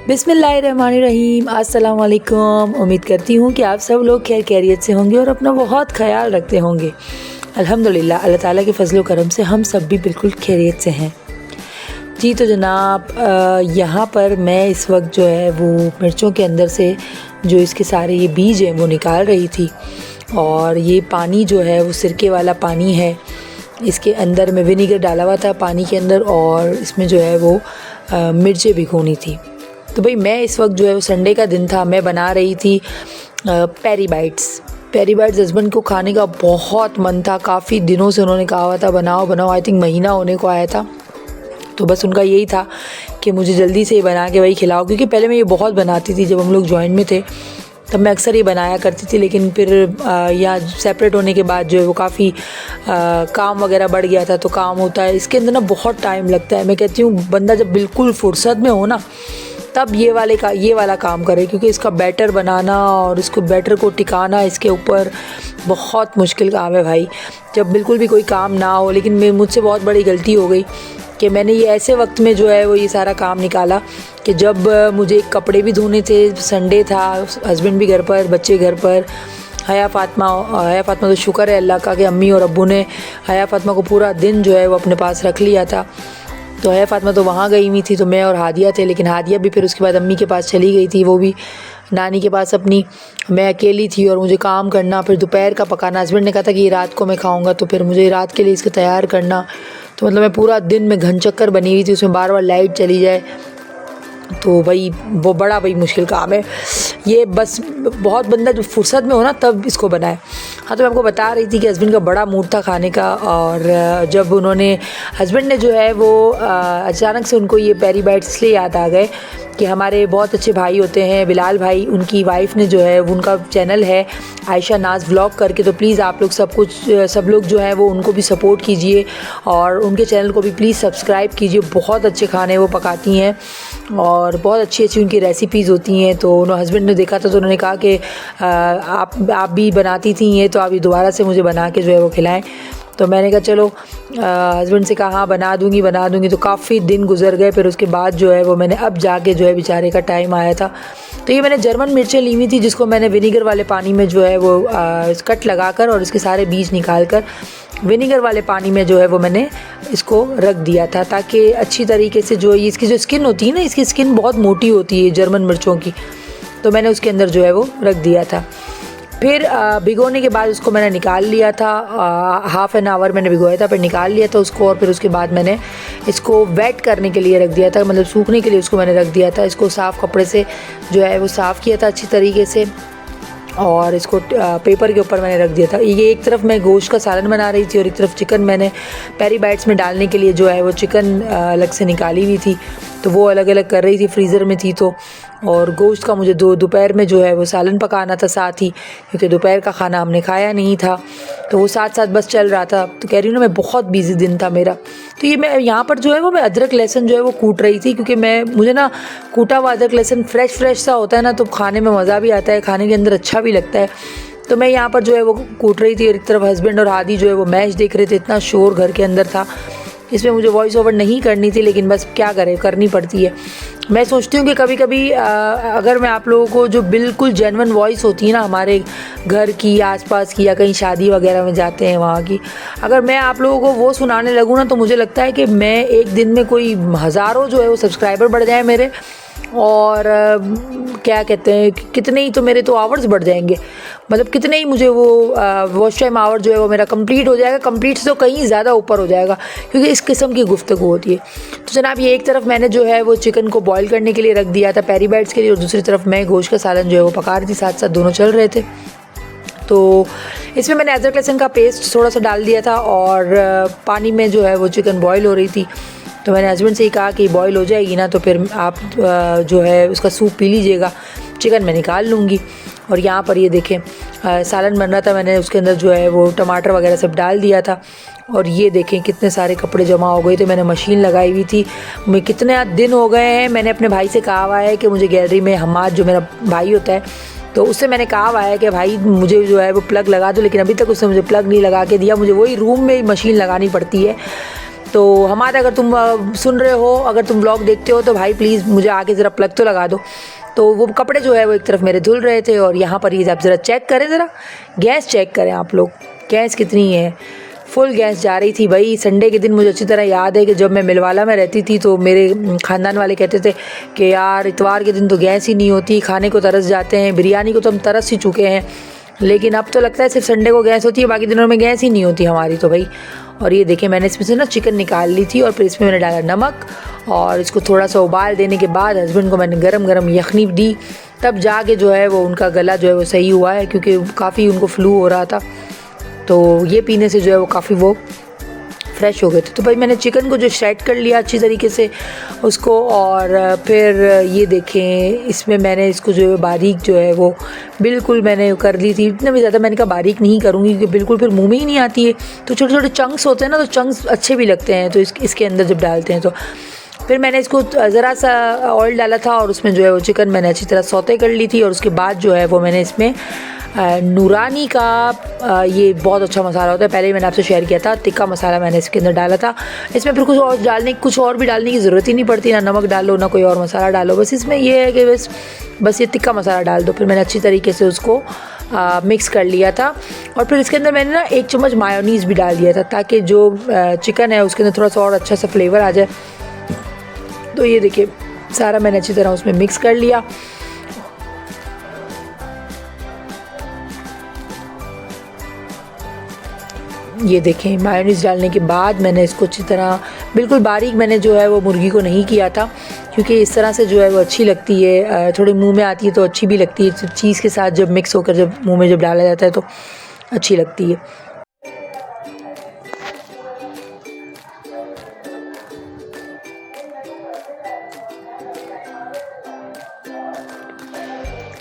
बिस्मिल्लाहिर्रहमानिर्रहीम। अस्सलाम वालेकुम। उम्मीद करती हूँ कि आप सब लोग खैर खैरियत से होंगे और अपना बहुत ख्याल रखते होंगे। अल्हम्दुलिल्लाह, अल्लाह ताला के फजल करम से हम सब भी बिल्कुल खैरियत से हैं। जी तो जनाब, यहाँ पर मैं इस वक्त जो है वो मिर्चों के अंदर से जो इसके सारे ये बीज हैं वो निकाल रही थी। और ये पानी जो है वो सिरके वाला पानी है। इसके अंदर मैं विनीगर डाला हुआ था पानी के अंदर, और इसमें जो है वो मिर्चें भिगोनी थी। तो भाई मैं इस वक्त जो है वो संडे का दिन था, मैं बना रही थी पेरी बाइट्स। हस्बैंड को खाने का बहुत मन था, काफ़ी दिनों से उन्होंने कहा हुआ था बनाओ बनाओ। आई थिंक महीना होने को आया था, तो बस उनका यही था कि मुझे जल्दी से ये बना के वही खिलाओ। क्योंकि पहले मैं ये बहुत बनाती थी, जब हम लोग जॉइंट में थे तब मैं अक्सर ये बनाया करती थी। लेकिन फिर यहाँ सेपरेट होने के बाद जो है वो काफ़ी काम वगैरह बढ़ गया था। तो काम होता है इसके अंदर ना, बहुत टाइम लगता है। मैं कहती हूँ बंदा जब बिल्कुल फुर्सत में हो ना, तब ये वाला काम करे। क्योंकि इसका बैटर बनाना और इसको बैटर को टिकाना इसके ऊपर बहुत मुश्किल काम है भाई, जब बिल्कुल भी कोई काम ना हो। लेकिन मुझसे बहुत बड़ी गलती हो गई कि मैंने ये ऐसे वक्त में जो है वो ये सारा काम निकाला कि जब मुझे कपड़े भी धोने थे, संडे था, हस्बैंड भी घर पर, बच्चे घर पर। हया फातिमा तो शुक्र है अल्लाह का कि अम्मी और अब्बू ने हया फातिमा को पूरा दिन जो है वो अपने पास रख लिया था। तो हया फातिमा तो वहाँ गई हुई थी, तो मैं और हादिया थे। लेकिन हादिया भी फिर उसके बाद अम्मी के पास चली गई थी, वो भी नानी के पास अपनी। मैं अकेली थी और मुझे काम करना, फिर दोपहर का पकाना। हस्बैंड ने कहा था कि ये रात को मैं खाऊंगा, तो फिर मुझे रात के लिए इसको तैयार करना। तो मतलब मैं पूरा दिन में घन चक्कर बनी हुई थी, उसमें बार बार लाइट चली जाए, तो भाई वो बड़ा भाई मुश्किल काम है ये। बस बहुत बंदा जो फुर्सत में हो ना तब इसको बनाए। हाँ, तो मैं आपको बता रही थी कि हस्बैंड का बड़ा मूड था खाने का। और जब हस्बैंड ने जो है वो अचानक से उनको ये पेरी बाइट्स इसलिए याद आ गए कि हमारे बहुत अच्छे भाई होते हैं बिलाल भाई, उनकी वाइफ ने जो है उनका चैनल है आयशा नाज व्लॉग करके। तो प्लीज़ आप लोग सब लोग जो है वो उनको भी सपोर्ट कीजिए और उनके चैनल को भी प्लीज़ सब्सक्राइब कीजिए। बहुत अच्छे खाने वो पकाती हैं और बहुत अच्छी अच्छी उनकी रेसिपीज़ होती हैं। तो उन्होंने हस्बैंड ने देखा था, तो उन्होंने कहा कि आप भी बनाती थी ये, तो आप ये दोबारा से मुझे बना के जो है वो खिलाएं। तो मैंने कहा चलो, हस्बैंड से कहा हाँ बना दूँगी। तो काफ़ी दिन गुजर गए। फिर उसके बाद जो है वो मैंने अब जाके जो है बेचारे का टाइम आया था। तो ये मैंने जर्मन मिर्चें ली हुई थी, जिसको मैंने विनीगर वाले पानी में जो है वो कट लगाकर और इसके सारे बीज निकाल कर विनीगर वाले पानी में जो है वो मैंने इसको रख दिया था, ताकि अच्छी तरीके से जो इसकी जो स्किन होती है ना, इसकी स्किन बहुत मोटी होती है जर्मन मिर्चों की। तो मैंने उसके अंदर जो है वो रख दिया था। फिर भिगोने के बाद उसको मैंने निकाल लिया था, हाफ़ एन आवर मैंने भिगोया था, फिर निकाल लिया था उसको। और फिर उसके बाद मैंने इसको वेट करने के लिए रख दिया था, मतलब सूखने के लिए उसको मैंने रख दिया था। इसको साफ़ कपड़े से जो है वो साफ़ किया था अच्छी तरीके से, और इसको पेपर के ऊपर मैंने रख दिया था। ये एक तरफ मैं गोश्त का सालन बना रही थी और एक तरफ चिकन मैंने पेरी बाइट्स में डालने के लिए जो है वो चिकन अलग से निकाली हुई थी, तो वो अलग अलग कर रही थी, फ्रीज़र में थी तो। और गोश्त का मुझे दोपहर में जो है वो सालन पकाना था साथ ही, क्योंकि दोपहर का खाना हमने खाया नहीं था, तो वो साथ साथ बस चल रहा था। तो कह रही हूँ ना, मैं बहुत बिजी दिन था मेरा। तो ये मैं यहाँ पर जो है वो मैं अदरक लहसुन जो है वो कूट रही थी, क्योंकि मुझे ना कूटा हुआ अदरक लहसुन फ्रेश सा होता है ना, तो खाने में मज़ा भी आता है, खाने के अंदर अच्छा भी लगता है। तो मैं यहाँ पर जो है वो कूट रही थी और एक तरफ हस्बैंड और हादी जो है वो मैच देख रहे थे। इतना शोर घर के अंदर था, इसमें मुझे वॉइस ओवर नहीं करनी थी, लेकिन बस क्या करें, करनी पड़ती है। मैं सोचती हूँ कि कभी कभी अगर मैं आप लोगों को जो बिल्कुल जेन्युइन वॉइस होती है ना हमारे घर की, आसपास की, या कहीं शादी वगैरह में जाते हैं वहाँ की, अगर मैं आप लोगों को वो सुनाने लगूँ ना, तो मुझे लगता है कि मैं एक दिन में कोई हज़ारों जो है वो सब्सक्राइबर बढ़ जाए मेरे, और क्या कहते हैं कितने ही तो मेरे तो आवर्स बढ़ जाएंगे। मतलब कितने ही मुझे वो वॉच टाइम आवर जो है वो मेरा कंप्लीट हो जाएगा, कंप्लीट से तो कहीं ज़्यादा ऊपर हो जाएगा, क्योंकि इस किस्म की गुफ्तगू होती है। तो जनाब, ये एक तरफ मैंने जो है वो चिकन को बॉईल करने के लिए रख दिया था पेरी बाइट्स के लिए, और दूसरी तरफ मैं गोश्त का सालन जो है वो पका रही थी, साथ साथ दोनों चल रहे थे। तो इसमें मैंने अदरक लहसुन का पेस्ट थोड़ा सा डाल दिया था, और पानी में जो है वो चिकन बॉईल हो रही थी। तो मैंने हस्बैंड से ही कहा कि बॉईल हो जाएगी ना, तो फिर आप जो है उसका सूप पी लीजिएगा, चिकन मैं निकाल लूँगी। और यहाँ पर ये देखें सालन बन रहा था, मैंने उसके अंदर जो है वो टमाटर वगैरह सब डाल दिया था। और ये देखें कितने सारे कपड़े जमा हो गए थे, मैंने मशीन लगाई हुई थी। मैं कितने दिन हो गए हैं, मैंने अपने भाई से कहा हुआ है कि मुझे गैलरी में, हमाद जो मेरा भाई होता है, तो उससे मैंने कहा हुआ है कि भाई मुझे जो है वो प्लग लगा दो, लेकिन अभी तक उसने मुझे प्लग नहीं लगा के दिया। मुझे वही रूम में ही मशीन लगानी पड़ती है, तो हमारा अगर तुम सुन रहे हो, अगर तुम व्लॉग देखते हो तो भाई प्लीज़ मुझे आगे ज़रा प्लग तो लगा दो। तो वो कपड़े जो है वो एक तरफ मेरे धुल रहे थे और यहाँ पर ये आप ज़रा चेक करें, ज़रा गैस चेक करें आप लोग, गैस कितनी है, फुल गैस जा रही थी भाई। संडे के दिन मुझे अच्छी तरह याद है कि जब मैं मिलवाला में रहती थी तो मेरे ख़ानदान वाले कहते थे कि यार इतवार के दिन तो गैस ही नहीं होती, खाने को तरस जाते हैं, बिरयानी को तो हम तरस ही चुके हैं। लेकिन अब तो लगता है सिर्फ संडे को गैस होती है, बाकी दिनों में गैस ही नहीं होती हमारी तो भाई। और ये देखें मैंने इसमें से ना चिकन निकाल ली थी और फिर इसमें मैंने डाला नमक और इसको थोड़ा सा उबाल देने के बाद हस्बैंड को मैंने गरम गरम यखनी दी, तब जाके जो है वो उनका गला जो है वो सही हुआ है, क्योंकि काफ़ी उनको फ्लू हो रहा था। तो ये पीने से जो है वो काफ़ी वो फ्रेश हो गए थे। तो भाई मैंने चिकन को जो श्रेड कर लिया अच्छी तरीके से उसको, और फिर ये देखें इसमें मैंने इसको जो है बारीक जो है वो बिल्कुल मैंने कर ली थी। इतना भी ज़्यादा मैंने कहा बारीक नहीं करूँगी क्योंकि बिल्कुल फिर मुँह में ही नहीं आती है। तो छोटे छोटे चंक्स होते हैं ना, तो चंक्स अच्छे भी लगते हैं तो इसके अंदर जब डालते हैं। तो फिर मैंने इसको ज़रा सा ऑयल डाला था और उसमें जो है वो चिकन मैंने अच्छी तरह सौते कर ली थी। और उसके बाद जो है वो मैंने इसमें नूरानी का ये बहुत अच्छा मसाला होता है, पहले ही मैंने आपसे शेयर किया था, टिक्का मसाला मैंने इसके अंदर डाला था। इसमें फिर कुछ और भी डालने की ज़रूरत ही नहीं पड़ती, ना नमक डालो ना कोई और मसाला डालो, बस इसमें ये है कि बस ये टिक्का मसाला डाल दो। फिर मैंने अच्छी तरीके से उसको मिक्स कर लिया था और फिर इसके अंदर मैंने ना 1 चम्मच मायोनीज़ भी डाल दिया था ताकि जो चिकन है उसके अंदर थोड़ा सा और अच्छा सा फ्लेवर आ जाए। तो ये देखिए सारा मैंने अच्छी तरह उसमें मिक्स कर लिया। ये देखें मायोनीज़ डालने के बाद मैंने इसको अच्छी तरह बिल्कुल बारीक मैंने जो है वो मुर्गी को नहीं किया था, क्योंकि इस तरह से जो है वो अच्छी लगती है, थोड़ी मुंह में आती है तो अच्छी भी लगती है, चीज़ के साथ जब मिक्स होकर जब मुंह में जब डाला जाता है तो अच्छी लगती है।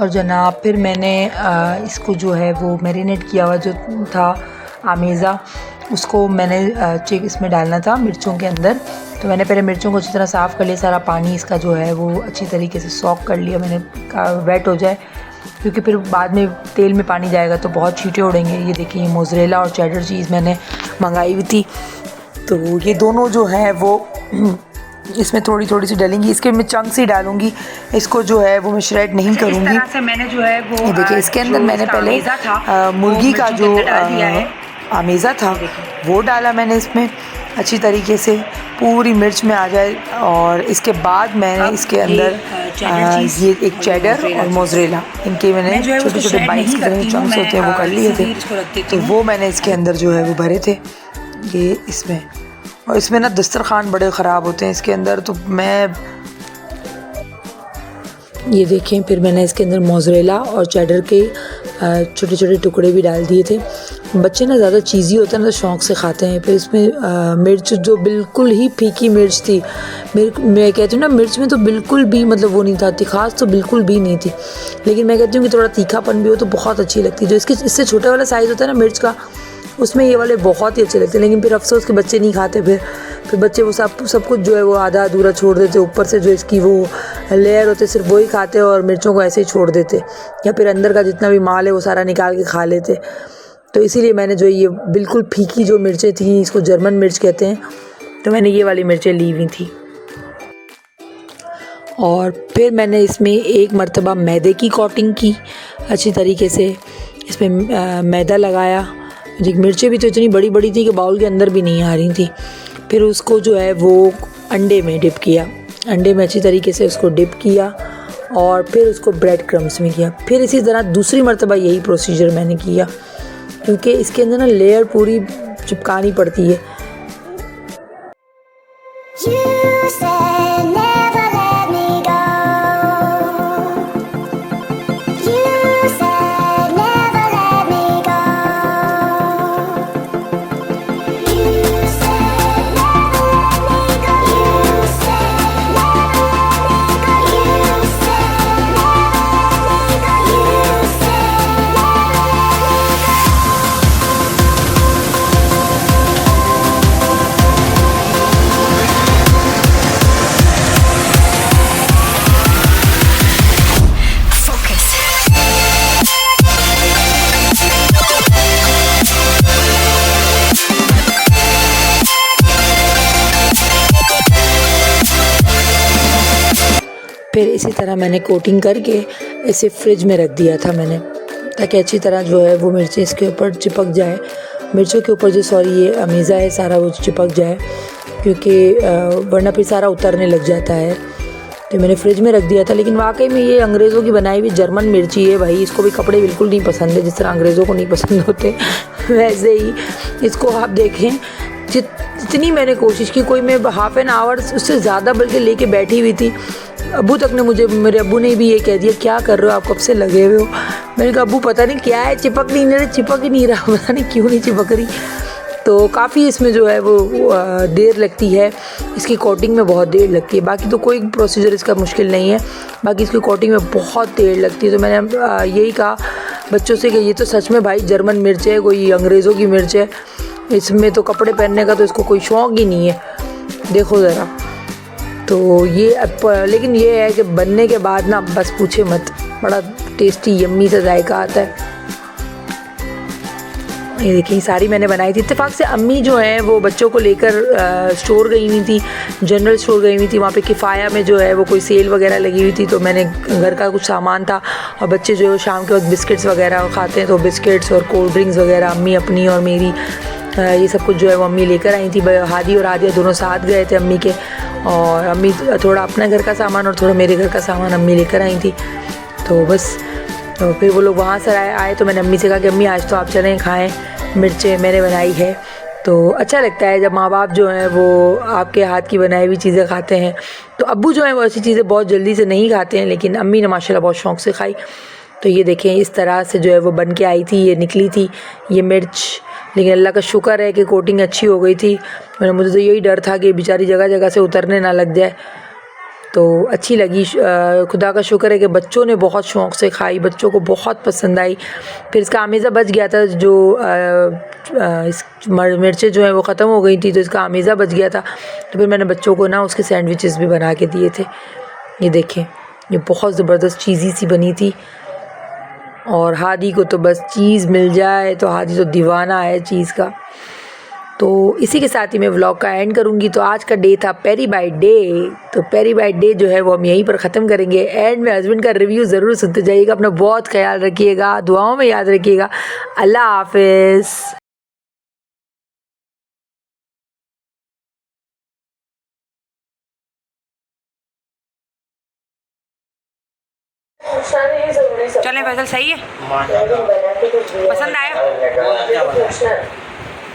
और जनाब फिर मैंने इसको जो है वो मैरिनेट किया हुआ जो था आमेज़ा, उसको मैंने इसमें डालना था मिर्चों के अंदर। तो मैंने पहले मिर्चों को अच्छी तरह साफ़ कर लिया, सारा पानी इसका जो है वो अच्छी तरीके से सॉक कर लिया मैंने, वेट हो जाए, क्योंकि फिर बाद में तेल में पानी जाएगा तो बहुत छींटे उड़ेंगे। ये देखिए ये मोज़रेला और चेडर चीज़ मैंने मंगाई हुई थी, तो ये दोनों जो है वो इसमें थोड़ी थोड़ी सी डालेंगी, इसके मैं चंक्स ही डालूंगी, इसको जो है वो मैं श्रेड नहीं करूँगी। इस तरह से मैंने जो है वो देखिए इसके अंदर मैंने पहले मुर्गी का जो आमेज़ा था वो डाला मैंने इसमें अच्छी तरीके से पूरी मिर्च में आ जाए, और इसके बाद मैंने इसके अंदर ये एक चेडर और मोज़रेला इनके मैंने छोटे छोटे बाइट्स की तरह चंक्स होते हैं वो कर लिए थे, तो वो मैंने इसके अंदर जो है वो भरे थे ये इसमें। और इसमें ना दस्तरखान बड़े ख़राब होते हैं इसके अंदर, तो मैं ये देखें फिर मैंने इसके अंदर मोज़रेला और चेडर के छोटे छोटे टुकड़े भी डाल दिए थे। बच्चे ना ज़्यादा चीज़ी होते हैं ना तो शौक़ से खाते हैं। फिर इसमें मिर्च जो बिल्कुल ही फीकी मिर्च थी, मैं कहती हूँ ना मिर्च में तो बिल्कुल भी मतलब वो नहीं था, तिखास तो बिल्कुल भी नहीं थी, लेकिन मैं कहती हूँ कि थोड़ा तीखापन भी हो तो बहुत अच्छी लगती है। जो इससे छोटा वाला साइज़ होता है ना मिर्च का, उसमें ये वाले बहुत ही अच्छे लगते हैं, लेकिन फिर अफसोस के बच्चे नहीं खाते। फिर बच्चे वो सब कुछ जो है वो आधा अधूरा छोड़ देते, ऊपर से जो इसकी वो लेयर होते सिर्फ वही खाते और मिर्चों को ऐसे ही छोड़ देते, या फिर अंदर का जितना भी माल है वो सारा निकाल के खा लेते। तो इसीलिए मैंने जो ये बिल्कुल फीकी जो मिर्चें थी, इसको जर्मन मिर्च कहते हैं, तो मैंने ये वाली मिर्चें ली हुई थी। और फिर मैंने इसमें एक मरतबा मैदे की कोटिंग की अच्छी तरीके से, इसमें मैदा लगाया। मिर्चें भी तो इतनी बड़ी बड़ी थी कि बाउल के अंदर भी नहीं आ रही थी। फिर उसको जो है वो अंडे में डिप किया, अंडे में अच्छी तरीके से उसको डिप किया और फिर उसको ब्रेड क्रम्स में किया। फिर इसी तरह दूसरी मरतबा यही प्रोसीजर मैंने किया, क्योंकि इसके अंदर ना लेयर पूरी चिपकानी पड़ती है। इसी तरह मैंने कोटिंग करके इसे फ्रिज में रख दिया था मैंने, ताकि अच्छी तरह जो है वो मिर्चें इसके ऊपर चिपक जाए, मिर्चों के ऊपर जो सॉरी ये अमीज़ा है सारा वो चिपक जाए, क्योंकि वरना फिर सारा उतरने लग जाता है। तो मैंने फ्रिज में रख दिया था। लेकिन वाकई में ये अंग्रेज़ों की बनाई हुई जर्मन मिर्ची है भाई, इसको भी कपड़े बिल्कुल नहीं पसंद है, जिस तरह अंग्रेज़ों को नहीं पसंद होते वैसे ही इसको आप देखें। जितनी मैंने कोशिश की, कोई मैं हाफ़ एन आवर उससे ज़्यादा बल्कि लेके बैठी हुई थी, अबू तक ने मुझे, मेरे अबू ने भी ये कह दिया क्या कर रहे हो आप, कब से लगे हुए हो। मैंने कहा अबू पता नहीं क्या है, चिपक नहीं रही, चिपक ही नहीं रहा, पता नहीं क्यों नहीं चिपक रही। तो काफ़ी इसमें जो है वो देर लगती है, इसकी कोटिंग में बहुत देर लगती है। बाकी तो कोई प्रोसीजर इसका मुश्किल नहीं है, बाकी इसकी कोटिंग में बहुत देर लगती है। तो मैंने यही कहा बच्चों से कि ये तो सच में भाई जर्मन मिर्च है, कोई अंग्रेज़ों की मिर्च है, इसमें तो कपड़े पहनने का तो इसको कोई शौक़ ही नहीं है, देखो ज़रा। तो ये लेकिन ये है कि बनने के बाद ना बस पूछे मत, बड़ा टेस्टी यम्मी सा जायका आता है। ये देखिए सारी मैंने बनाई थी। इत्तेफाक से अम्मी जो है वो बच्चों को लेकर स्टोर गई हुई थी, जनरल स्टोर गई हुई थी। वहाँ पे किफ़ाया में जो है वो कोई सेल वगैरह लगी हुई थी, तो मैंने घर का कुछ सामान था, और बच्चे जो है शाम के वक्त बिस्किट्स वगैरह खाते हैं, तो बिस्किट्स और कोल्ड ड्रिंक्स वगैरह अम्मी अपनी और मेरी ये सब कुछ जो है वो अम्मी लेकर आई थी। हादी और आदिया दोनों साथ गए थे अम्मी के, और अम्मी थोड़ा अपना घर का सामान और थोड़ा मेरे घर का सामान अम्मी लेकर आई थी। तो बस तो फिर वो लोग वहाँ से आए तो मैंने अम्मी से कहा कि अम्मी आज तो आप चलें खाएं, मिर्चें मैंने बनाई है। तो अच्छा लगता है जब माँ बाप जो हैं वो आपके हाथ की बनाई हुई चीज़ें खाते हैं। तो अब्बू जो हैं वो ऐसी चीज़ें बहुत जल्दी से नहीं खाते हैं, लेकिन अम्मी ने माशाल्लाह बहुत शौक़ से खाई। तो ये देखें इस तरह से जो है वो बन के आई थी, ये निकली थी ये मिर्च। लेकिन अल्लाह का शुक्र है कि कोटिंग अच्छी हो गई थी, मुझे तो यही डर था कि बेचारी जगह जगह से उतरने ना लग जाए। तो अच्छी लगी, खुदा का शुक्र है कि बच्चों ने बहुत शौक़ से खाई, बच्चों को बहुत पसंद आई। फिर इसका आमेज़ा बच गया था, जो इस मिर्चें जो हैं वो ख़त्म हो गई थी, तो इसका आमेज़ा बच गया था। तो फिर मैंने बच्चों को ना उसके सैंडविचेस भी बना के दिए थे। ये देखें ये बहुत ज़बरदस्त चीज़ी सी बनी थी, और हादी को तो बस चीज़ मिल जाए तो हादी तो दीवाना है चीज़ का। तो इसी के साथ ही मैं व्लॉग का एंड करूँगी। तो आज का डे था पेरी बाइट डे, तो पेरी बाइट डे जो है वो हम यहीं पर ख़त्म करेंगे। एंड में हस्बैंड का रिव्यू ज़रूर सुनते जाइएगा। अपना बहुत ख्याल रखिएगा, दुआओं में याद रखिएगा। अल्लाह हाफिज़। चलें फैसल, सही है, पसंद आया?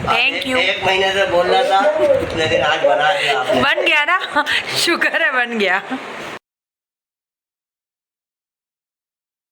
Thank you. एक महीने से बोल रहा था, इतने दिन आज बना दिया आपने। बन गया ना, शुक्र है बन गया।